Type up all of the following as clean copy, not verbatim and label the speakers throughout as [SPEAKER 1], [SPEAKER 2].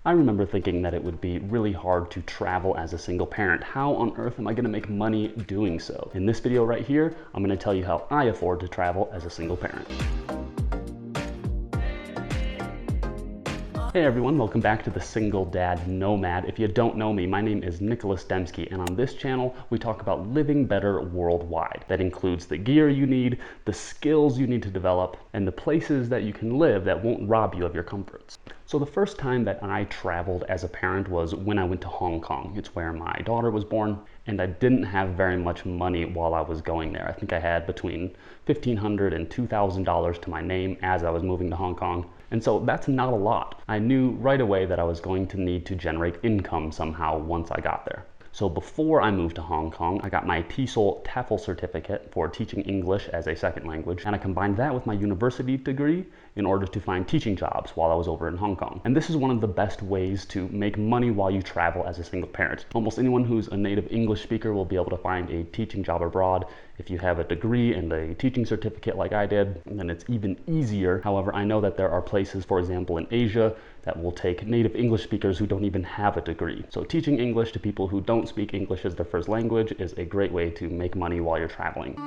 [SPEAKER 1] I remember thinking that it would be really hard to travel as a single parent. How on earth am I going to make money doing so? In this video right here, I'm going to tell you how I afford to travel as a single parent. Hey everyone, welcome back to the Single Dad Nomad. If you don't know me, my name is Nicholas Demski, and on this channel, we talk about living better worldwide. That includes the gear you need, the skills you need to develop, and the places that you can live that won't rob you of your comforts. So the first time that I traveled as a parent was when I went to Hong Kong. It's where my daughter was born, and I didn't have very much money while I was going there. I think I had between $1,500 and $2,000 to my name as I was moving to Hong Kong. And so that's not a lot. I knew right away that I was going to need to generate income somehow once I got there. So before I moved to Hong Kong, I got my TESOL certificate for teaching English as a second language, and I combined that with my university degree in order to find teaching jobs while I was over in Hong Kong. And this is one of the best ways to make money while you travel as a single parent. Almost anyone who's a native English speaker will be able to find a teaching job abroad. If you have a degree and a teaching certificate like I did, then it's even easier. However, I know that there are places, for example, in Asia, that will take native English speakers who don't even have a degree. So teaching English to people who don't speak English as their first language is a great way to make money while you're traveling.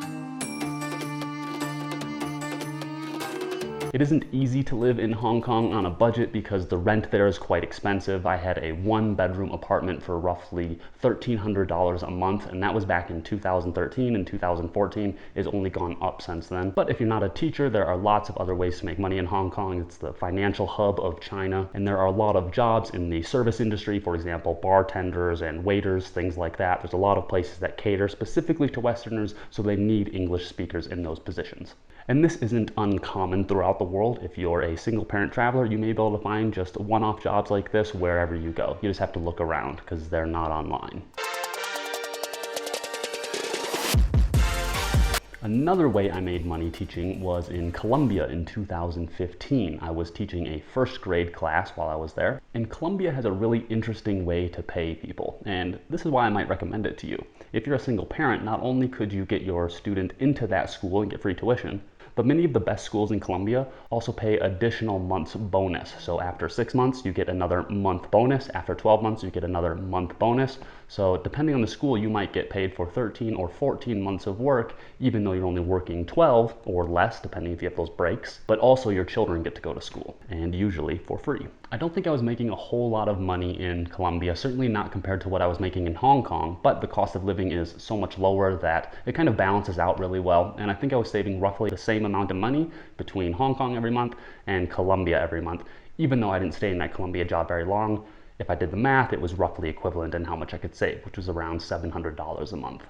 [SPEAKER 1] It isn't easy to live in Hong Kong on a budget because the rent there is quite expensive. I had a one-bedroom apartment for roughly $1,300 a month, and that was back in 2013, and 2014 is only gone up since then. But if you're not a teacher, there are lots of other ways to make money in Hong Kong. It's the financial hub of China, and there are a lot of jobs in the service industry, for example, bartenders and waiters, things like that. There's a lot of places that cater specifically to Westerners, so they need English speakers in those positions. And this isn't uncommon throughout the world. If you're a single parent traveler, you may be able to find just one-off jobs like this wherever you go. You just have to look around because they're not online. Another way I made money teaching was in Colombia in 2015. I was teaching a first grade class while I was there, and Colombia has a really interesting way to pay people, and this is why I might recommend it to you. If you're a single parent, not only could you get your student into that school and get free tuition, but many of the best schools in Colombia also pay additional months bonus. So after 6 months, you get another month bonus. After 12 months, you get another month bonus. So depending on the school, you might get paid for 13 or 14 months of work, even though you're only working 12 or less, depending if you have those breaks. But also your children get to go to school, and usually for free. I don't think I was making a whole lot of money in Colombia, certainly not compared to what I was making in Hong Kong, but the cost of living is so much lower that it kind of balances out really well. And I think I was saving roughly the same amount of money between Hong Kong every month and Colombia every month, even though I didn't stay in that Colombia job very long. If I did the math, it was roughly equivalent in how much I could save, which was around $700 a month.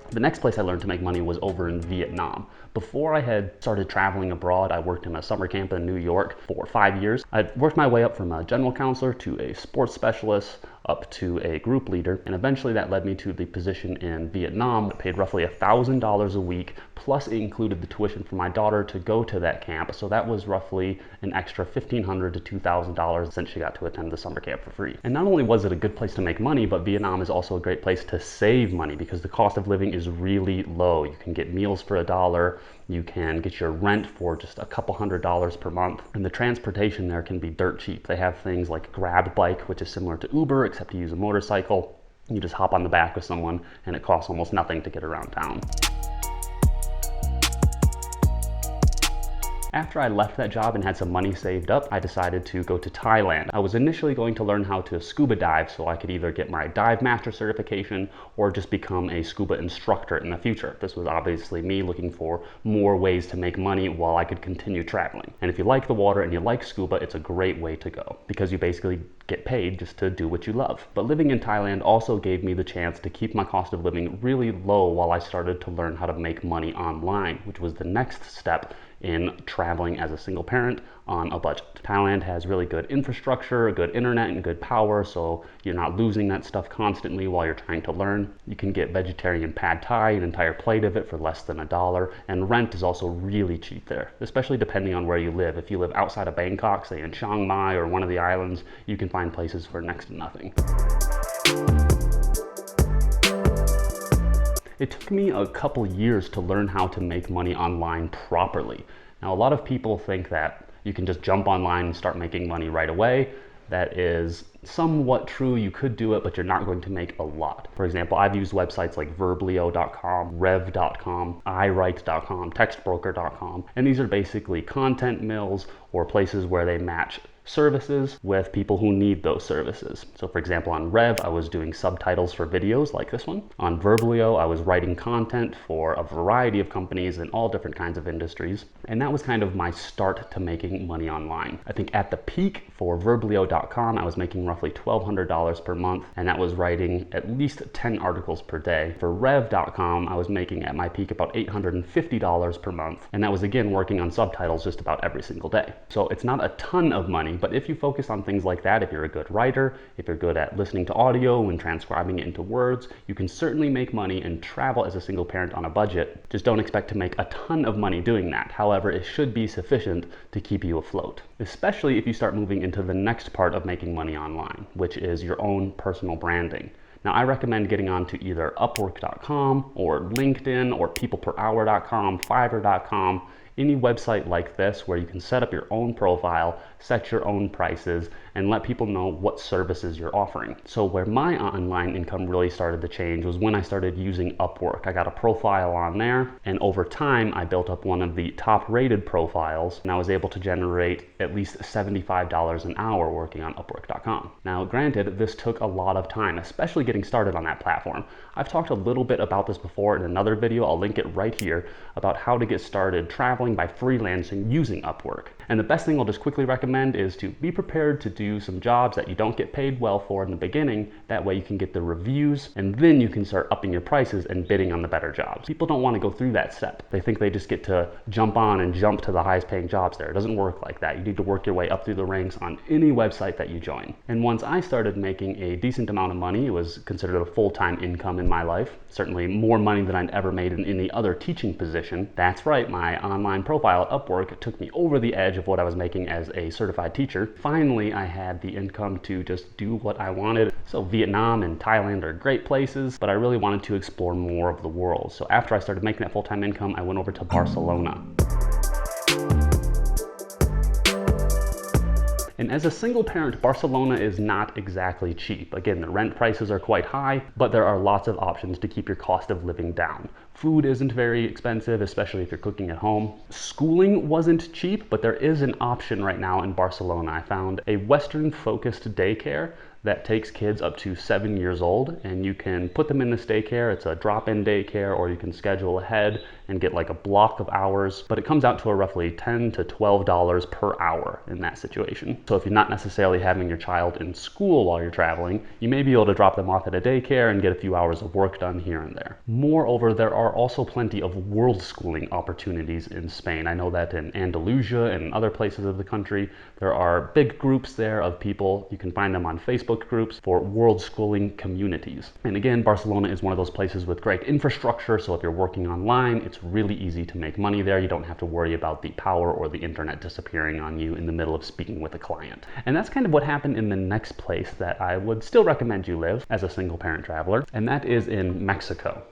[SPEAKER 1] The next place I learned to make money was over in Vietnam. Before I had started traveling abroad, I worked in a summer camp in New York for 5 years. I worked my way up from a general counselor to a sports specialist, up to a group leader, and eventually that led me to the position in Vietnam. I paid roughly $1,000 a week, plus it included the tuition for my daughter to go to that camp, so that was roughly an extra $1,500 to $2,000 since she got to attend the summer camp for free. And not only was it a good place to make money, but Vietnam is also a great place to save money because the cost of living is really low. You can get meals for $1, you can get your rent for just a couple $100s per month, and the transportation there can be dirt cheap. They have things like Grab Bike, which is similar to Uber, except you use a motorcycle. You just hop on the back with someone, and it costs almost nothing to get around town. After I left that job and had some money saved up, I decided to go to Thailand. I was initially going to learn how to scuba dive so I could either get my dive master certification or just become a scuba instructor in the future. This was obviously me looking for more ways to make money while I could continue traveling. And if you like the water and you like scuba, it's a great way to go because you basically get paid just to do what you love. But living in Thailand also gave me the chance to keep my cost of living really low while I started to learn how to make money online, which was the next step in traveling as a single parent on a budget. Thailand has really good infrastructure, good internet, and good power, so you're not losing that stuff constantly while you're trying to learn. You can get vegetarian pad thai, an entire plate of it, for less than $1, and rent is also really cheap there, especially depending on where you live. If you live outside of Bangkok, say in Chiang Mai or one of the islands, you can find places for next to nothing. It took me a couple years to learn how to make money online properly. Now, a lot of people think that you can just jump online and start making money right away. That is somewhat true. You could do it, but you're not going to make a lot. For example, I've used websites like Verblio.com, Rev.com, iWrite.com, Textbroker.com, and these are basically content mills or places where they match services with people who need those services. So for example, on Rev, I was doing subtitles for videos like this one. On Verblio, I was writing content for a variety of companies in all different kinds of industries. And that was kind of my start to making money online. I think at the peak for Verblio.com, I was making roughly $1,200 per month, and that was writing at least 10 articles per day. For Rev.com, I was making at my peak about $850 per month, and that was again working on subtitles just about every single day. So it's not a ton of money, but if you focus on things like that, if you're a good writer, if you're good at listening to audio and transcribing it into words, you can certainly make money and travel as a single parent on a budget. Just don't expect to make a ton of money doing that. However, it should be sufficient to keep you afloat, especially if you start moving into the next part of making money online, which is your own personal branding. Now, I recommend getting onto either Upwork.com or LinkedIn or PeoplePerHour.com, Fiverr.com, any website like this where you can set up your own profile, set your own prices, and let people know what services you're offering. So where my online income really started to change was when I started using Upwork. I got a profile on there, and over time I built up one of the top rated profiles, and I was able to generate at least $75 an hour working on Upwork.com. Now granted, this took a lot of time, especially getting started on that platform. I've talked a little bit about this before in another video, I'll link it right here, about how to get started traveling by freelancing using Upwork. And the best thing I'll just quickly recommend is to be prepared to do some jobs that you don't get paid well for in the beginning. That way you can get the reviews, and then you can start upping your prices and bidding on the better jobs. People don't want to go through that step. They think they just get to jump on and jump to the highest paying jobs there. It doesn't work like that. You need to work your way up through the ranks on any website that you join. And once I started making a decent amount of money, it was considered a full-time income in my life. Certainly more money than I'd ever made in any other teaching position. That's right, my online profile at Upwork took me over the edge of what I was making as a certified teacher. Finally, I had the income to just do what I wanted. So Vietnam and Thailand are great places, but I really wanted to explore more of the world. So after I started making that full-time income, I went over to Barcelona. And as a single parent, Barcelona is not exactly cheap. Again, the rent prices are quite high, but there are lots of options to keep your cost of living down. Food isn't very expensive, especially if you're cooking at home. Schooling wasn't cheap, but there is an option right now in Barcelona. I found a Western-focused daycare that takes kids up to 7 years old, and you can put them in this daycare. It's a drop-in daycare, or you can schedule ahead and get like a block of hours, but it comes out to a roughly $10 to $12 per hour in that situation. So if you're not necessarily having your child in school while you're traveling, you may be able to drop them off at a daycare and get a few hours of work done here and there. Moreover, there are also plenty of world schooling opportunities in Spain. I know that in Andalusia and other places of the country, there are big groups there of people. You can find them on Facebook groups for world schooling communities. And again, Barcelona is one of those places with great infrastructure, so if you're working online, it's really easy to make money there. You don't have to worry about the power or the internet disappearing on you in the middle of speaking with a client. And that's kind of what happened in the next place that I would still recommend you live as a single parent traveler, and that is in Mexico.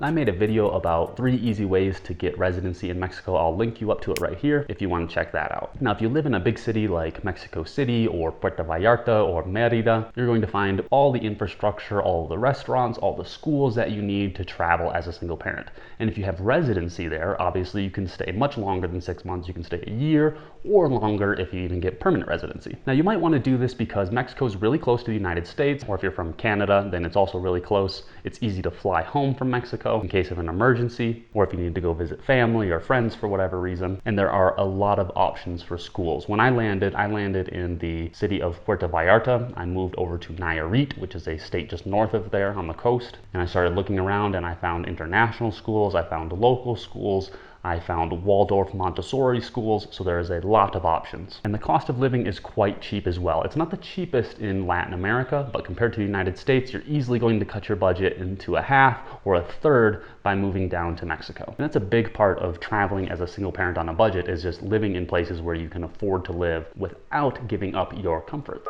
[SPEAKER 1] I made a video about 3 easy ways to get residency in Mexico. I'll link you up to it right here if you want to check that out. Now, if you live in a big city like Mexico City or Puerto Vallarta or Mérida, you're going to find all the infrastructure, all the restaurants, all the schools that you need to travel as a single parent. And if you have residency there, obviously you can stay much longer than 6 months. You can stay a year or longer if you even get permanent residency. Now, you might want to do this because Mexico is really close to the United States, or if you're from Canada, then it's also really close. It's easy to fly home from Mexico in case of an emergency, or if you need to go visit family or friends for whatever reason. And there are a lot of options for schools. When I landed in the city of Puerto Vallarta. I moved over to Nayarit, which is a state just north of there on the coast. And I started looking around and I found international schools, I found local schools, I found Waldorf Montessori schools, so there is a lot of options. And the cost of living is quite cheap as well. It's not the cheapest in Latin America, but compared to the United States, you're easily going to cut your budget into a half or a third by moving down to Mexico. And that's a big part of traveling as a single parent on a budget, is just living in places where you can afford to live without giving up your comfort.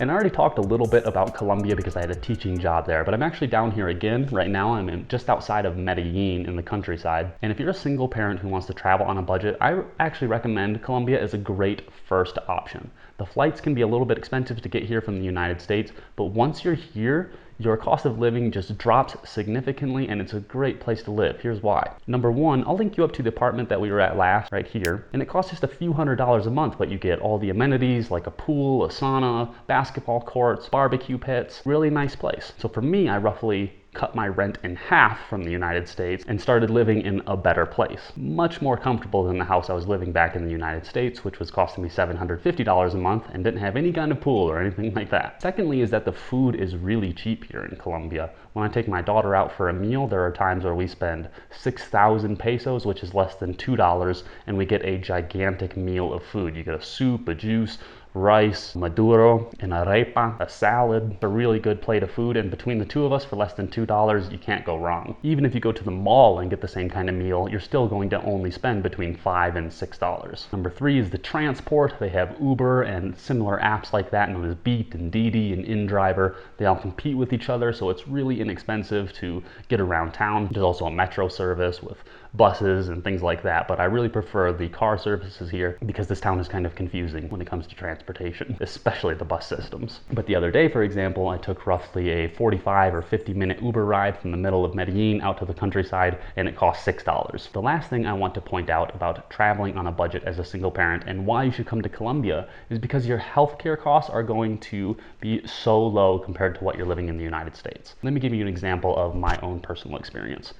[SPEAKER 1] And I already talked a little bit about Colombia because I had a teaching job there, but I'm actually down here again. Right now I'm just outside of Medellin in the countryside. And if you're a single parent who wants to travel on a budget, I actually recommend Colombia as a great first option. The flights can be a little bit expensive to get here from the United States, but once you're here, your cost of living just drops significantly and it's a great place to live. Here's why. Number one, I'll link you up to the apartment that we were at last right here, and it costs just a few $100s a month, but you get all the amenities like a pool, a sauna, basketball courts, barbecue pits, really nice place. So for me, I roughly cut my rent in half from the United States and started living in a better place. Much more comfortable than the house I was living back in the United States, which was costing me $750 a month and didn't have any kind of pool or anything like that. Secondly is that the food is really cheap here in Colombia. When I take my daughter out for a meal, there are times where we spend 6,000 pesos, which is less than $2, and we get a gigantic meal of food. You get a soup, a juice, rice, maduro, an arepa, a salad, a really good plate of food, and between the two of us for less than $2, you can't go wrong. Even if you go to the mall and get the same kind of meal, you're still going to only spend between $5 and $6. Number three is the transport. They have Uber and similar apps like that known as Beat and Didi and InDriver. They all compete with each other, so it's really inexpensive to get around town. There's also a metro service with buses and things like that, but I really prefer the car services here because this town is kind of confusing when it comes to transportation, especially the bus systems. But the other day, for example, I took roughly a 45 or 50-minute Uber ride from the middle of Medellin out to the countryside, and it cost $6. The last thing I want to point out about traveling on a budget as a single parent and why you should come to Colombia is because your healthcare costs are going to be so low compared to what you're living in the United States. Let me give you an example of my own personal experience.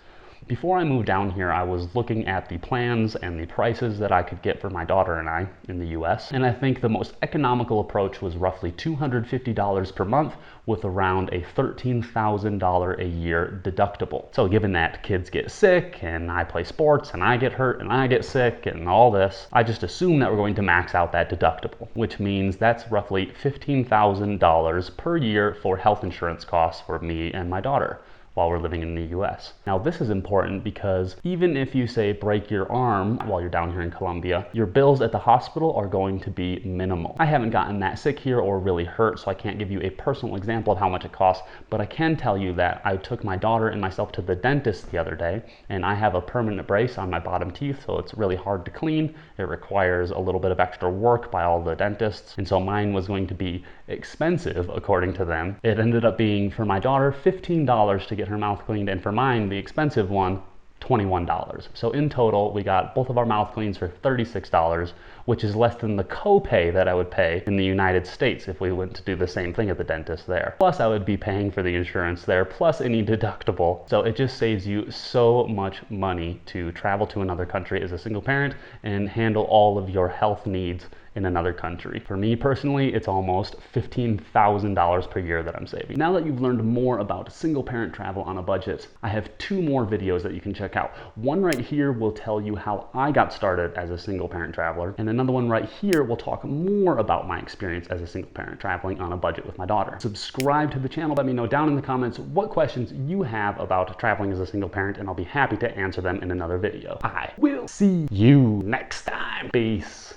[SPEAKER 1] Before I moved down here, I was looking at the plans and the prices that I could get for my daughter and I in the US, and I think the most economical approach was roughly $250 per month with around a $13,000 a year deductible. So given that kids get sick and I play sports and I get hurt and I get sick and all this, I just assume that we're going to max out that deductible, which means that's roughly $15,000 per year for health insurance costs for me and my daughter while we're living in the US. Now this is important because even if you say break your arm while you're down here in Colombia, your bills at the hospital are going to be minimal. I haven't gotten that sick here or really hurt, so I can't give you a personal example of how much it costs, but I can tell you that I took my daughter and myself to the dentist the other day, and I have a permanent brace on my bottom teeth, so it's really hard to clean. It requires a little bit of extra work by all the dentists, and so mine was going to be expensive according to them. It ended up being, for my daughter, $15 to get her mouth cleaned, and for mine, the expensive one, $21. So in total, we got both of our mouth cleans for $36, which is less than the copay that I would pay in the United States if we went to do the same thing at the dentist there. Plus I would be paying for the insurance there, plus any deductible. So it just saves you so much money to travel to another country as a single parent and handle all of your health needs in another country. For me personally, it's almost $15,000 per year that I'm saving. Now that you've learned more about single parent travel on a budget, I have two more videos that you can check out. One right here will tell you how I got started as a single parent traveler, and another one right here will talk more about my experience as a single parent traveling on a budget with my daughter. Subscribe to the channel. Let me know down in the comments what questions you have about traveling as a single parent, and I'll be happy to answer them in another video. I will see you next time. Peace.